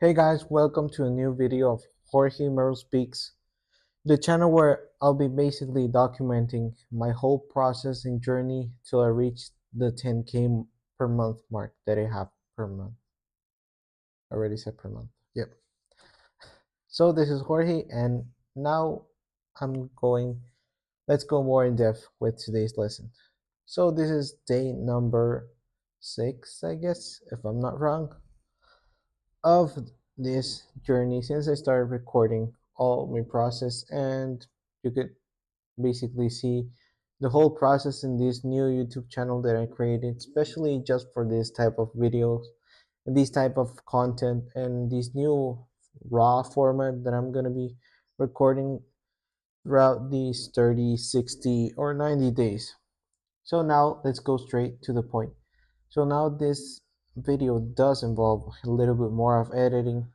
Hey guys, welcome to a new video of Jorge Merle Speaks, the channel where I'll be basically documenting my whole process and journey till I reach the 10K per month mark that I have per month. I already said per month. Yep. So this is Jorge, and now let's go more in depth with today's lesson. So this is day number 6, I guess, if I'm not wrong, of this journey since I started recording all my process, and you could basically see the whole process in this new YouTube channel that I created, especially just for this type of videos and this type of content and this new raw format that I'm gonna be recording throughout these 30, 60, or 90 days. So now let's go straight to the point. So now this video does involve a little bit more of editing,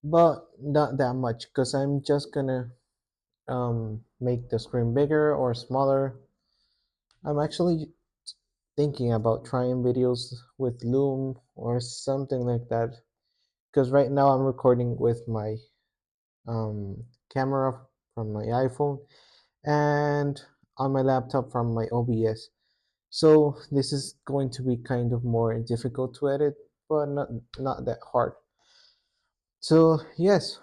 but not that much because I'm just gonna make the screen bigger or smaller. I'm actually thinking about trying videos with Loom or something like that because right now I'm recording with my camera from my iPhone and on my laptop from my OBS. So this is going to be kind of more difficult to edit, but not that hard. So yes,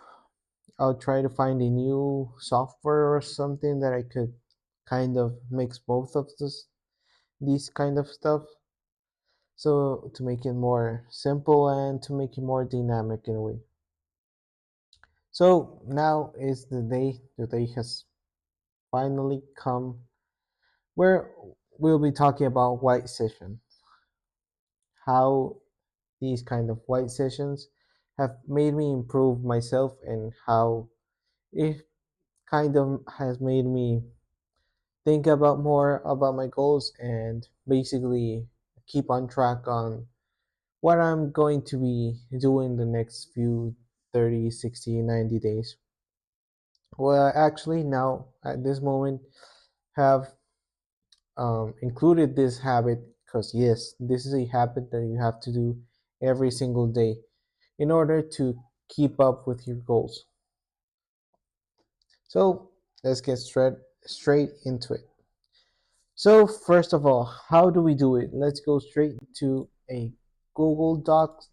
I'll try to find a new software or something that I could kind of mix both of these kind of stuff. So to make it more simple and to make it more dynamic in a way. So now is the day. The day has finally come where we'll be talking about white session. How these kind of white sessions have made me improve myself and how it kind of has made me think about more about my goals and basically keep on track on what I'm going to be doing the next few 30, 60, 90 days. Well, I actually now at this moment have included this habit because yes, this is a habit that you have to do every single day in order to keep up with your goals. So let's get straight into it. So first of all, how do we do it? Let's go straight to a Google Docs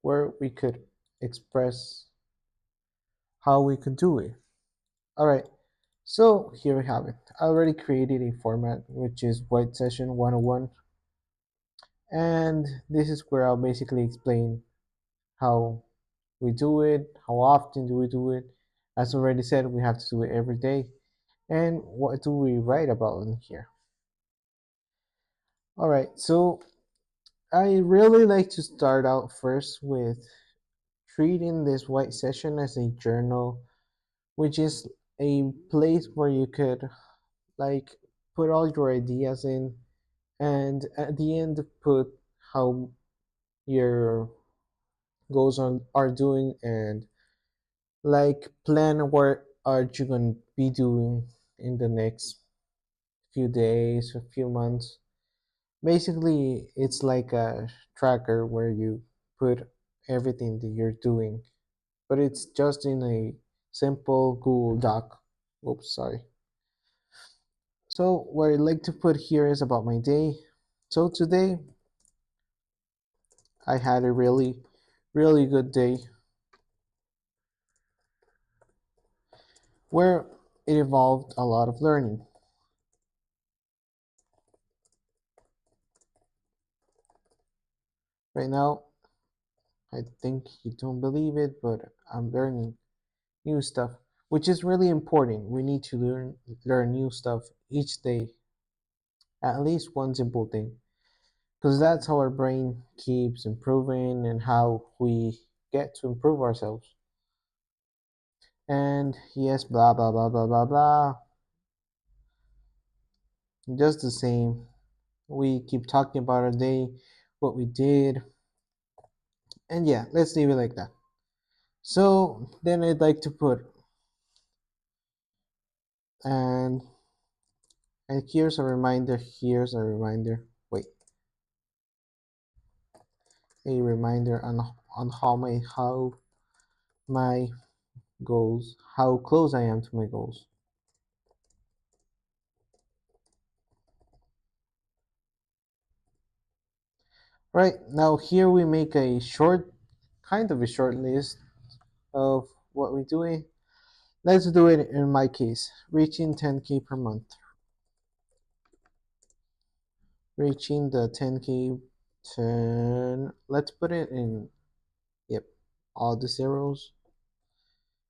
where we could express how we could do it. All right, so here we have it. I already created a format which is White Session 101, and this is where I'll basically explain how we do it, how often do we do it. As already said, we have to do it every day. And what do we write about in here? All right, so I really like to start out first with treating this white session as a journal, which is a place where you could like put all your ideas in and at the end put how your goals are doing and like plan what are you going to be doing in the next few days, a few months. Basically, it's like a tracker where you put everything that you're doing, but it's just in a simple Google Doc. Oops, sorry. So, what I'd like to put here is about my day. So, today I had a really good day where it involved a lot of learning. Right now, I think you don't believe it, but I'm learning new stuff, which is really important. We need to learn new stuff each day, at least one simple thing, because that's how our brain keeps improving and how we get to improve ourselves. And yes, blah blah blah blah blah blah. Just the same. We keep talking about our day, what we did, and yeah, let's leave it like that. So then I'd like to put and here's a reminder. Here's a reminder. Wait. a reminder on my goals, how close I am to my goals. Right, now here we make a short, kind of a short list of what we're doing. Let's do it in my case, reaching 10K per month. Reaching the 10K, 10, let's put it in, yep, all the zeros,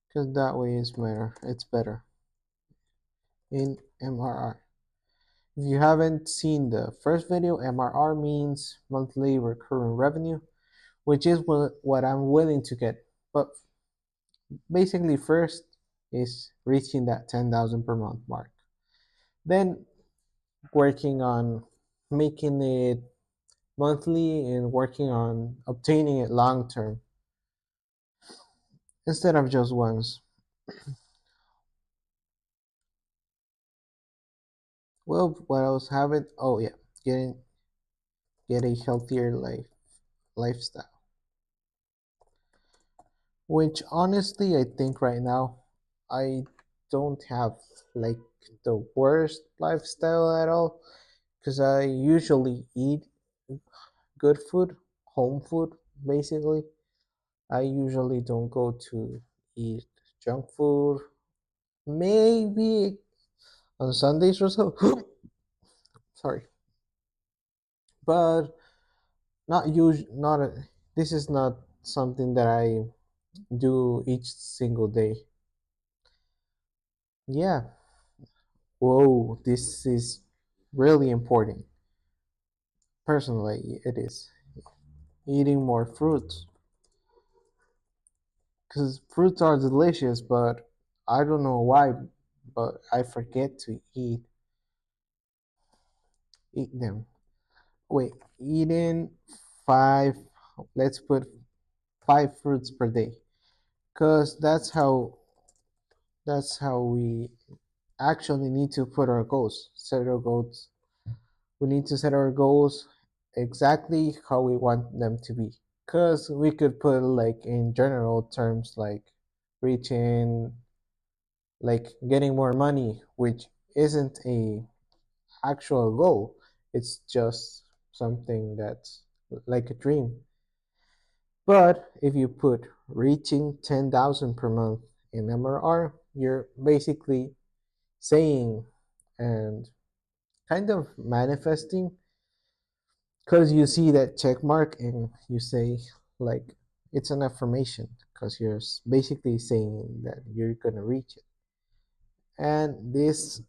because that way it's better, in MRR. If you haven't seen the first video, MRR means monthly recurring revenue, which is what I'm willing to get. But basically, first is reaching that 10,000 per month mark. Then working on making it monthly and working on obtaining it long term instead of just once. Well, what else have it? Oh yeah, getting get a healthier lifestyle. Which honestly, I think right now, I don't have like the worst lifestyle at all because I usually eat good food, home food, basically. I usually don't go to eat junk food. Maybe on Sundays or so. Sorry, but not usually. Not this is not something that I do each single day. Yeah. Whoa, this is really important. Personally, it is. Eating more fruits. Because fruits are delicious, but I don't know why, but I forget to eat them. Wait, eating five, let's put five fruits per day. Because that's how we actually need to put our goals, set our goals. We need to set our goals exactly how we want them to be. Because we could put like in general terms like reaching, like getting more money, which isn't a actual goal. It's just something that's like a dream. But if you put reaching 10,000 per month in MRR, you're basically saying and kind of manifesting because you see that check mark and you say like it's an affirmation because you're basically saying that you're gonna reach it, and this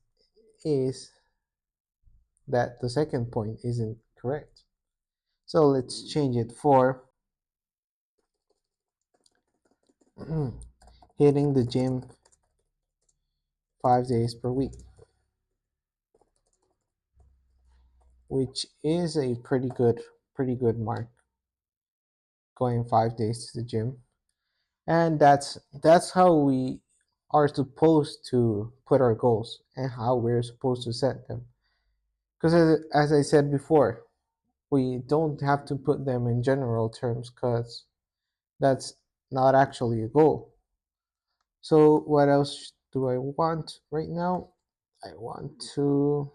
is that the second point isn't correct. So let's change it for hitting the gym 5 days per week, which is a pretty good mark, going 5 days to the gym. And that's how we are supposed to put our goals and how we're supposed to set them. Because as I said before, we don't have to put them in general terms because that's not actually a goal. So what else do I want right now? I want to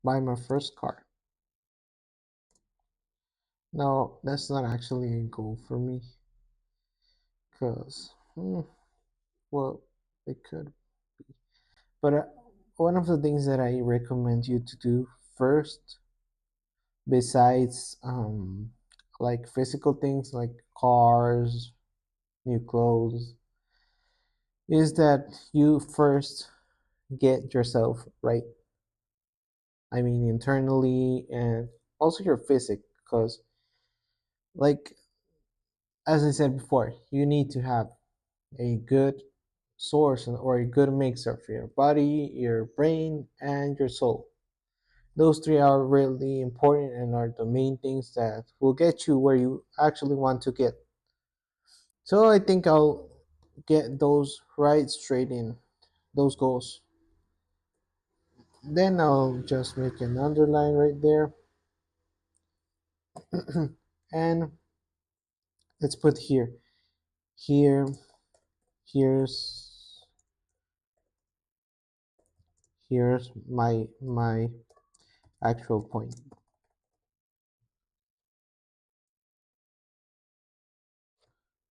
buy my first car. No, that's not actually a goal for me because, well, it could. But one of the things that I recommend you to do first, besides like physical things like cars, new clothes, is that you first get yourself right. I mean, internally and also your physic, because like as I said before, you need to have a good source or a good mixer for your body, your brain, and your soul. Those three are really important and are the main things that will get you where you actually want to get. So I think I'll get those right straight in, those goals. Then I'll just make an underline right there. And let's put here here's here's my actual point.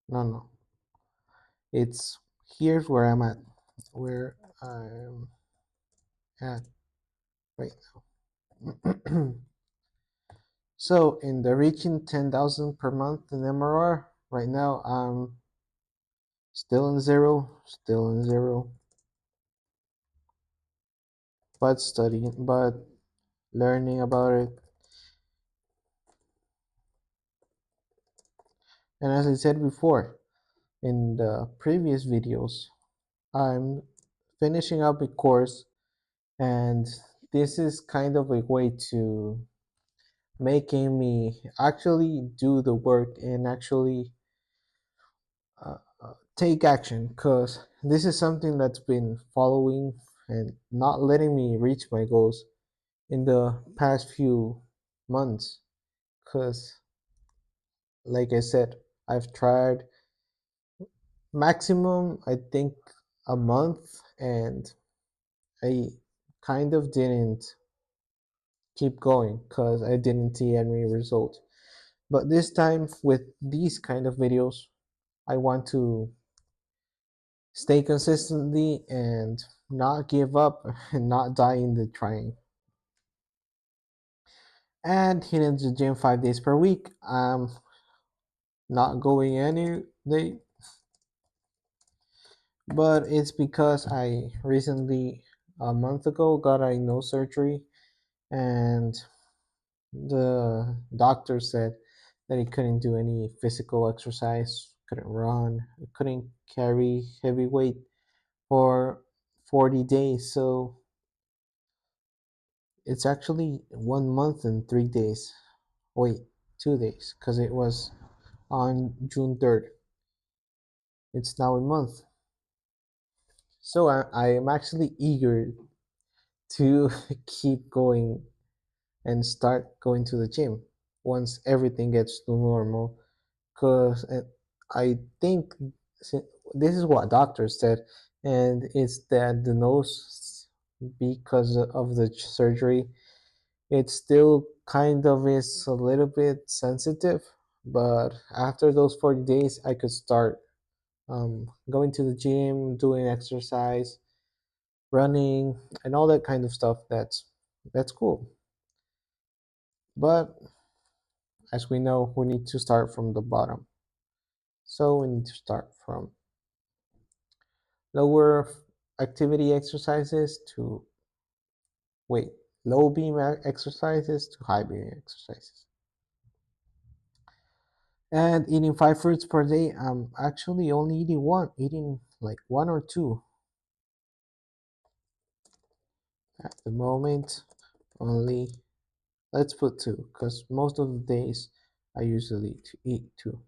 No, it's here's where I'm at, where I'm at right now. So in the reaching 10,000 per month in MRR right now, I'm still in zero, but studying, but learning about it. And as I said before in the previous videos, I'm finishing up a course, and this is kind of a way to making me actually do the work and actually take action, because this is something that's been following and not letting me reach my goals in the past few months. Because like I said, I've tried maximum, I think, a month, and I kind of didn't keep going because I didn't see any result. But this time with these kind of videos, I want to stay consistently and not give up and not die in the trying. And hitting the gym 5 days per week. I'm not going any day, but it's because I recently, a month ago, got a nose surgery, and the doctor said that he couldn't do any physical exercise, couldn't run, couldn't carry heavy weight for 40 days. So it's actually 1 month and 3 days. Wait, 2 days, because it was on June 3rd. It's now a month. So I am actually eager to keep going and start going to the gym once everything gets to normal. Because I think this is what doctors said, and it's that the nose, because of the surgery, it still kind of is a little bit sensitive. But after those 40 days, I could start going to the gym, doing exercise, running, and all that kind of stuff. That's cool. But as we know, we need to start from the bottom. So we need to start from lower activity exercises to wait, low beam exercises to high beam exercises. And eating 5 fruits per day, I'm actually only eating like one or two at the moment. Only, let's put two, because most of the days I usually to eat two.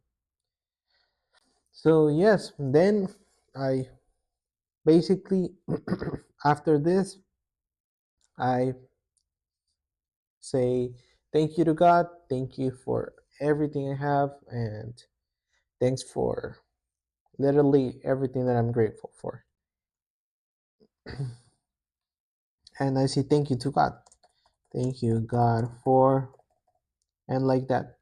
So yes, then I basically after this I say thank you to God, thank you for everything I have, and thanks for literally everything that I'm grateful for. And I say thank you to God. Thank you, God, for, and like that.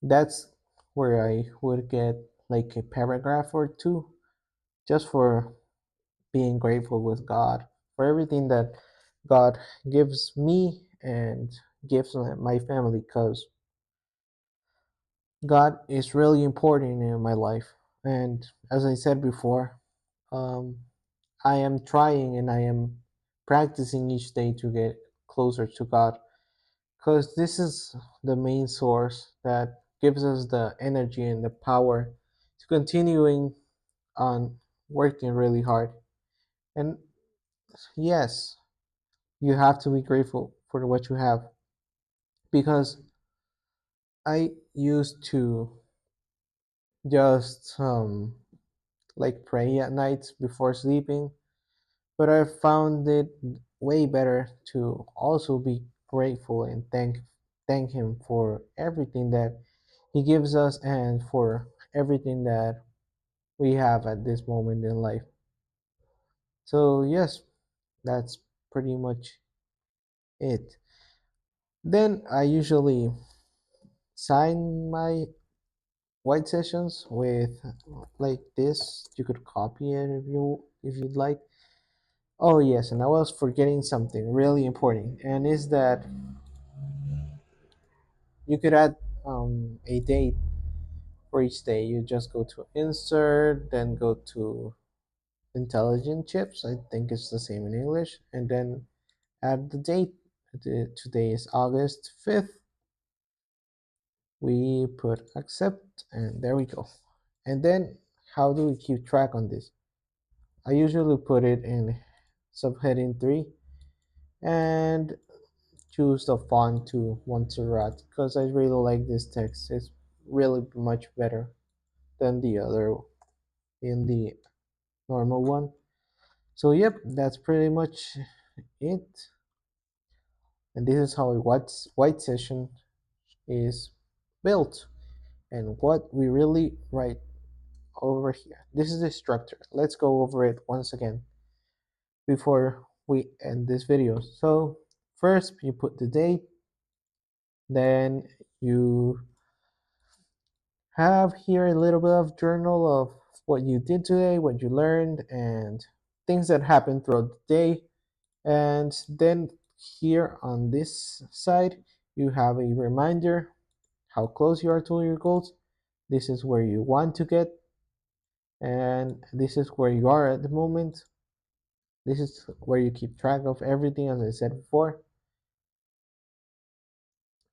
That's where I would get like a paragraph or two just for being grateful with God for everything that God gives me and gives my family, because God is really important in my life. And as I said before, um, I am trying and I am practicing each day to get closer to God, because this is the main source that gives us the energy and the power to continuing on working really hard. And yes, you have to be grateful for what you have, because I used to just like pray at night before sleeping, but I found it way better to also be grateful and thank him for everything that he gives us and for everything that we have at this moment in life. So, yes, that's pretty much it. Then I usually sign my white sessions with like this. You could copy it if you'd like. Oh yes, and I was forgetting something really important, and is that you could add a date for each day. You just go to insert, then go to intelligent chips. I think it's the same in English, and then add the date. Today is August 5th. We put accept, and there we go. And then how do we keep track on this? I usually put it in subheading 3 and choose the font to Montserrat because I really like this text. It's really much better than the other in the normal one. So yep, that's pretty much it. And this is how a white session is built and what we really write over here. This is the structure. Let's go over it once again before we end this video. So first you put the date, then you have here a little bit of journal of what you did today, what you learned, and things that happened throughout the day. And then here on this side, you have a reminder how close you are to your goals. This is where you want to get, and this is where you are at the moment. This is where you keep track of everything, as I said before.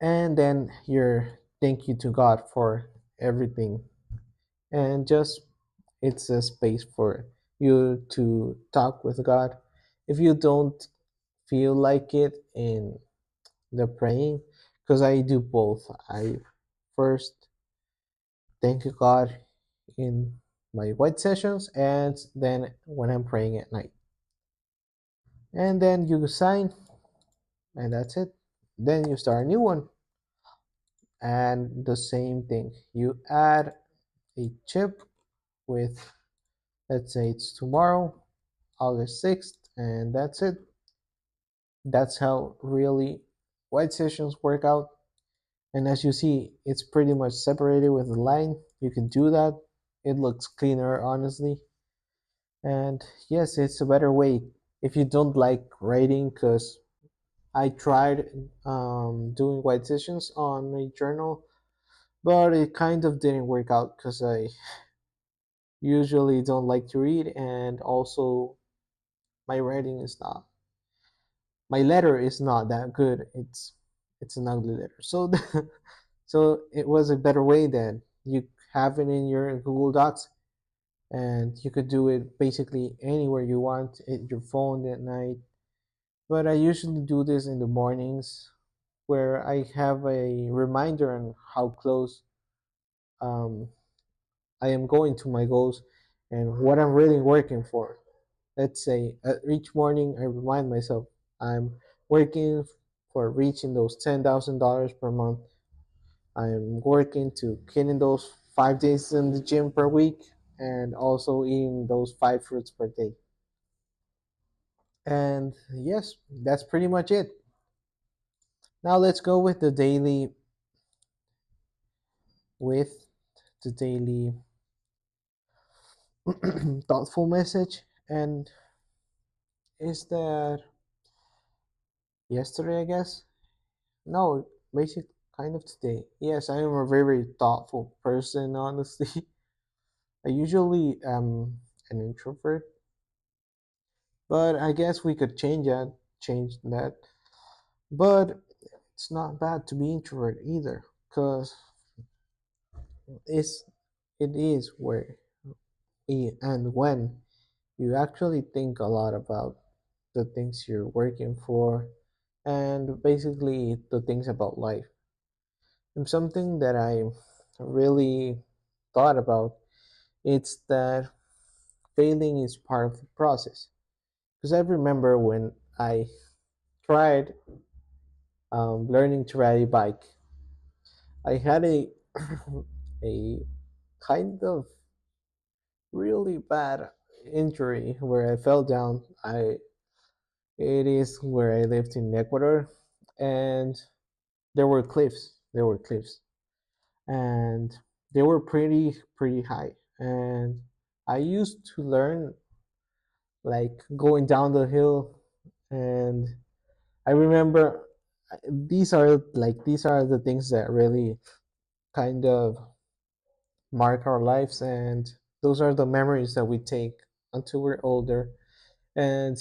And then your thank you to God for everything. And just it's a space for you to talk with God. If you don't feel like it in the praying, because I do both. I first thank God in my white sessions and then when I'm praying at night. And then you sign, and that's it. Then you start a new one, and the same thing. You add a chip with, let's say it's tomorrow, August 6th, and that's it. That's how really white sessions work out. And as you see, it's pretty much separated with a line. You can do that. It looks cleaner, honestly. And yes, it's a better way if you don't like writing, because I tried doing white sessions on a journal, but it kind of didn't work out because I usually don't like to read, and also my writing is not, my letter is not that good. It's an ugly letter. So so it was a better way that you have it in your Google Docs, and you could do it basically anywhere you want, at your phone at night. But I usually do this in the mornings where I have a reminder on how close um, I am going to my goals and what I'm really working for. Let's say each morning I remind myself I'm working for reaching those $10,000 per month. I'm working to getting those 5 days in the gym per week and also eating those 5 fruits per day. And yes, that's pretty much it. Now let's go with the daily thoughtful message. And is that yesterday, I guess? No, basic kind of today. Yes, I am a very thoughtful person, honestly. I usually am an introvert, but I guess we could change that. But it's not bad to be introvert either, cause it's it is where and when you actually think a lot about the things you're working for, and basically the things about life. And something that I really thought about, it's that failing is part of the process. Because I remember when I tried learning to ride a bike. I had a a kind of really bad injury where I fell down. I It is where I lived in Ecuador, and there were cliffs. There were cliffs, and they were pretty high. And I used to learn like going down the hill, and I remember these are the things that really kind of mark our lives, and those are the memories that we take until we're older. And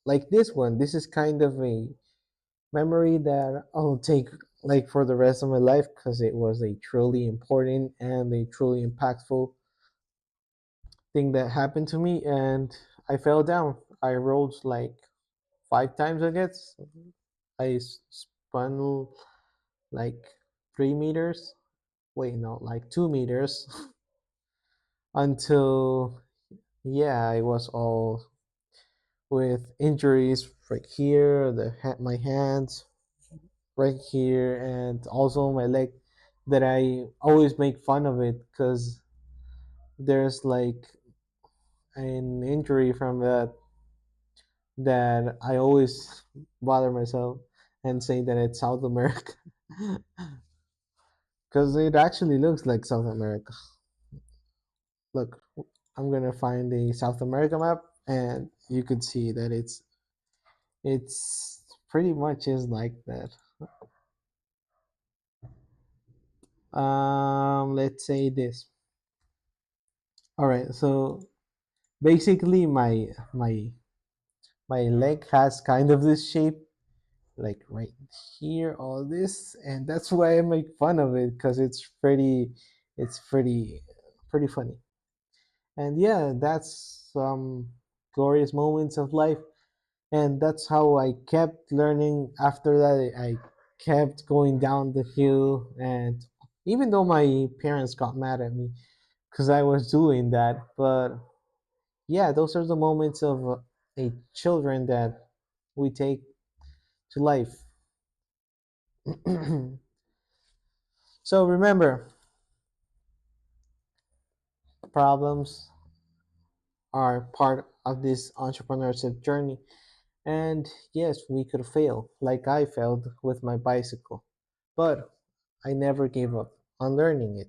like this one, this is kind of a memory that I'll take like for the rest of my life because it was a truly important and a truly impactful thing that happened to me. And I fell down. I rolled like 5 times, I guess. I spun like 3 meters. Wait, no, like 2 meters until, yeah, I was all with injuries right here, my hands right here, and also my leg. That I always make fun of it because there's like an injury from that I always bother myself and say that it's South America because it actually looks like South America. Look, I'm gonna find the South America map, and you could see that it's pretty much is like that. Let's say this. All right, so basically my leg has kind of this shape, like right here, all this, and that's why I make fun of it because it's pretty funny. And yeah, that's some glorious moments of life, and that's how I kept learning. After that, I kept going down the hill, and even though my parents got mad at me because I was doing that, but yeah, those are the moments of a children that we take to life. So remember, problems are part of this entrepreneurship journey. And yes, we could fail, like I failed with my bicycle. But I never gave up on learning it.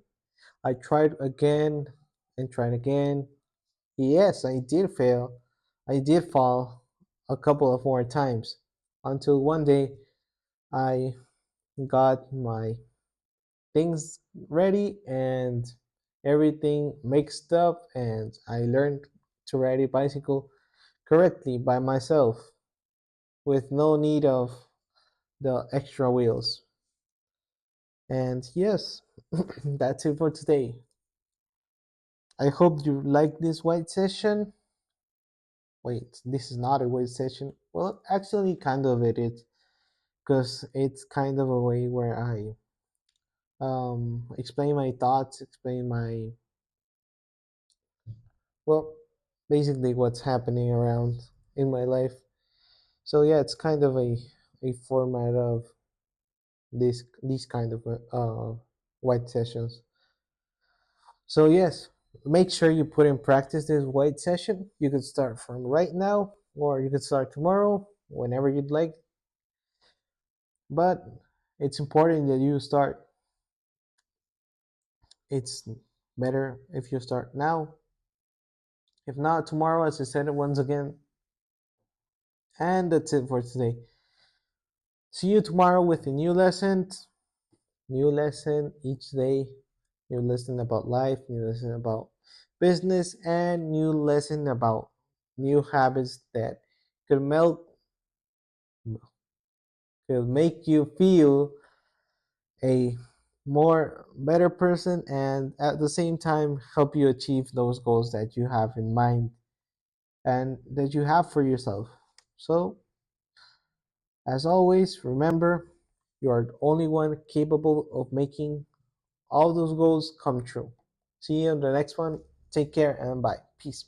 I tried again and tried again. Yes, I did fail. I did fall a couple of more times until one day I got my things ready and everything mixed up, and I learned to ride a bicycle correctly by myself with no need of the extra wheels. And yes, that's it for today. I hope you like this white session. Wait, this is not a white session. Well, actually, kind of it is, because it's kind of a way where I explain my thoughts, explain my, well, basically what's happening around in my life. So yeah, it's kind of a format of these kind of white sessions. So yes, make sure you put in practice this white session. You could start from right now, or you could start tomorrow, whenever you'd like. But it's important that you start. It's better if you start now. If not tomorrow, as I said it once again. And that's it for today. See you tomorrow with a new lesson. New lesson each day. New lesson about life. New lesson about business, and new lesson about new habits that could melt could make you feel a more better person, and at the same time help you achieve those goals that you have in mind and that you have for yourself. So as always, remember, you are the only one capable of making all those goals come true. See you in the next one. Take care and bye. Peace.